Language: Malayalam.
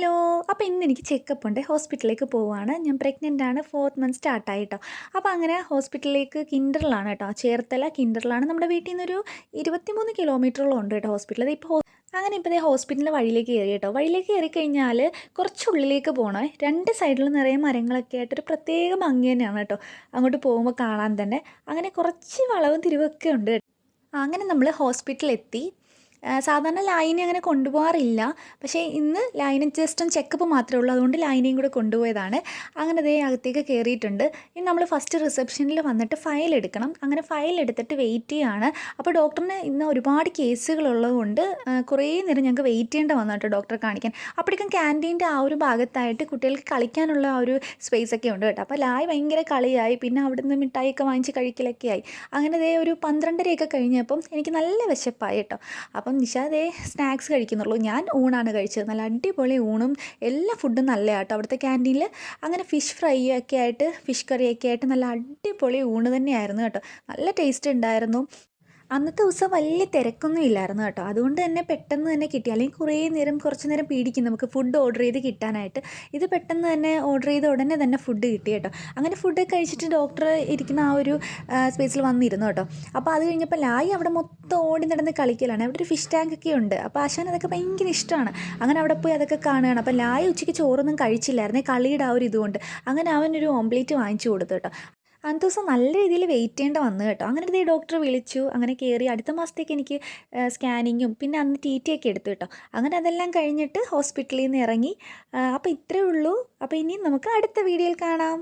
ഹലോ. അപ്പോൾ ഇന്ന് എനിക്ക് ചെക്കപ്പ് ഉണ്ട്. ഹോസ്പിറ്റലിലേക്ക് പോവുകയാണ്. ഞാൻ പ്രഗ്നൻ്റ് ആണ്. 4th മന്ത് സ്റ്റാർട്ടായി കേട്ടോ. അപ്പോൾ അങ്ങനെ ഹോസ്പിറ്റലിലേക്ക് കിൻഡറിലാണ് കേട്ടോ. ചേർത്തല കിൻഡറിലാണ്. നമ്മുടെ വീട്ടിൽ നിന്നൊരു 23 കിലോമീറ്ററോളം ഉണ്ട് കേട്ടോ ഹോസ്പിറ്റൽ. അങ്ങനെ ഇപ്പോൾ ഹോസ്പിറ്റലിൻ്റെ വഴിയിലേക്ക് കയറി കേട്ടോ. വഴിയിലേക്ക് കയറി കഴിഞ്ഞാൽ കുറച്ചുള്ളിലേക്ക് പോകണേ. രണ്ട് സൈഡിലും നിറയെ മരങ്ങളൊക്കെ ആയിട്ടൊരു പ്രത്യേക ഭംഗി തന്നെയാണ് കേട്ടോ അങ്ങോട്ട് പോകുമ്പോൾ കാണാൻ തന്നെ. അങ്ങനെ കുറച്ച് വളവും തിരിവൊക്കെ ഉണ്ട്. അങ്ങനെ നമ്മൾ ഹോസ്പിറ്റലിലെത്തി. സാധാരണ ലൈനെ അങ്ങനെ കൊണ്ടുപോകാറില്ല. പക്ഷേ ഇന്ന് ലൈന് ജസ്റ്റ് ഒന്ന് ചെക്കപ്പ് മാത്രമേ ഉള്ളൂ. അതുകൊണ്ട് ലൈനേയും കൂടെ കൊണ്ടുപോയതാണ്. അങ്ങനെ ദേ അകത്തേക്ക് കയറിയിട്ടുണ്ട്. ഇനി നമ്മൾ ഫസ്റ്റ് റിസപ്ഷനിൽ വന്നിട്ട് ഫയൽ എടുക്കണം. അങ്ങനെ ഫയൽ എടുത്തിട്ട് വെയിറ്റ് ചെയ്യുകയാണ്. അപ്പോൾ ഡോക്ടറിന് ഇന്ന് ഒരുപാട് കേസുകളുള്ളത് കൊണ്ട് കുറേ നേരം ഞങ്ങൾക്ക് വെയിറ്റ് ചെയ്യേണ്ട വന്നു കേട്ടോ ഡോക്ടറെ കാണിക്കാൻ. അപ്പോഴേക്കും ക്യാൻറ്റീൻ്റെ ആ ഒരു ഭാഗത്തായിട്ട് കുട്ടികൾക്ക് കളിക്കാനുള്ള ആ ഒരു സ്പേസൊക്കെ ഉണ്ട് കേട്ടോ. അപ്പോൾ ലായ് ഭയങ്കര കളിയായി. പിന്നെ അവിടുന്ന് മിഠായിയൊക്കെ വാങ്ങിച്ച് കഴിക്കലൊക്കെ ആയി. അങ്ങനെ ദേ ഒരു 12:30 കഴിഞ്ഞപ്പം എനിക്ക് നല്ല വിശപ്പായി കേട്ടോ. അപ്പം നിഷാദേ സ്നാക്സ് കഴിക്കുന്നുള്ളൂ. ഞാൻ ഊണാണ് കഴിച്ചത്. നല്ല അടിപൊളി ഊണും എല്ലാ ഫുഡും നല്ലതാട്ടോ അവിടുത്തെ ക്യാൻറ്റീനിൽ. അങ്ങനെ ഫിഷ് ഫ്രൈ ഒക്കെ ആയിട്ട് ഫിഷ് കറിയൊക്കെ ആയിട്ട് നല്ല അടിപൊളി ഊണ് തന്നെയായിരുന്നു കേട്ടോ. നല്ല ടേസ്റ്റ് ഉണ്ടായിരുന്നു. അന്നത്തെ ദിവസം വലിയ തിരക്കൊന്നും ഇല്ലായിരുന്നു കേട്ടോ. അതുകൊണ്ട് തന്നെ പെട്ടെന്ന് തന്നെ കിട്ടി. അല്ലെങ്കിൽ കുറച്ച് നേരം പിടിക്കും നമുക്ക് ഫുഡ് ഓർഡർ ചെയ്ത് കിട്ടാനായിട്ട്. ഇത് പെട്ടെന്ന് തന്നെ ഓർഡർ ചെയ്ത ഉടനെ തന്നെ ഫുഡ് കിട്ടി കേട്ടോ. അങ്ങനെ ഫുഡ് കഴിച്ചിട്ട് ഡോക്ടർ ഇരിക്കുന്ന ആ ഒരു സ്പേസിൽ വന്നിരുന്നു കേട്ടോ. അപ്പോൾ അത് കഴിഞ്ഞപ്പോൾ ലായി അവിടെ മൊത്തം ഓടി നടന്ന് കളിക്കലാണ്. അവിടെ ഒരു ഫിഷ് ടാങ്ക് ഒക്കെ ഉണ്ട്. അപ്പോൾ ആശാൻ അതൊക്കെ ഭയങ്കര ഇഷ്ടമാണ്. അങ്ങനെ അവിടെ പോയി അതൊക്കെ കാണുകയാണ്. അപ്പോൾ ലായി ഉച്ചയ്ക്ക് ചോറൊന്നും കഴിച്ചില്ലായിരുന്നു കളിയുടെ ആ ഒരു ഇതുകൊണ്ട്. അങ്ങനെ അവനൊരു ഓംപ്ലേറ്റ് വാങ്ങിച്ചു കൊടുത്തു കേട്ടോ. അന്നത്തെ ദിവസം നല്ല രീതിയിൽ വെയിറ്റ് ചെയ്യേണ്ട വന്നു കേട്ടോ. അങ്ങനെ ഇതേ ഡോക്ടർ വിളിച്ചു. അങ്ങനെ കയറി അടുത്ത മാസത്തേക്ക് എനിക്ക് സ്കാനിങ്ങും പിന്നെ അന്ന് ടി ടി ഒക്കെ എടുത്തു കേട്ടോ. അങ്ങനെ അതെല്ലാം കഴിഞ്ഞിട്ട് ഹോസ്പിറ്റലിൽ നിന്ന് ഇറങ്ങി. അപ്പോൾ ഇത്രയേ ഉള്ളൂ. അപ്പോൾ ഇനി നമുക്ക് അടുത്ത വീഡിയോയിൽ കാണാം.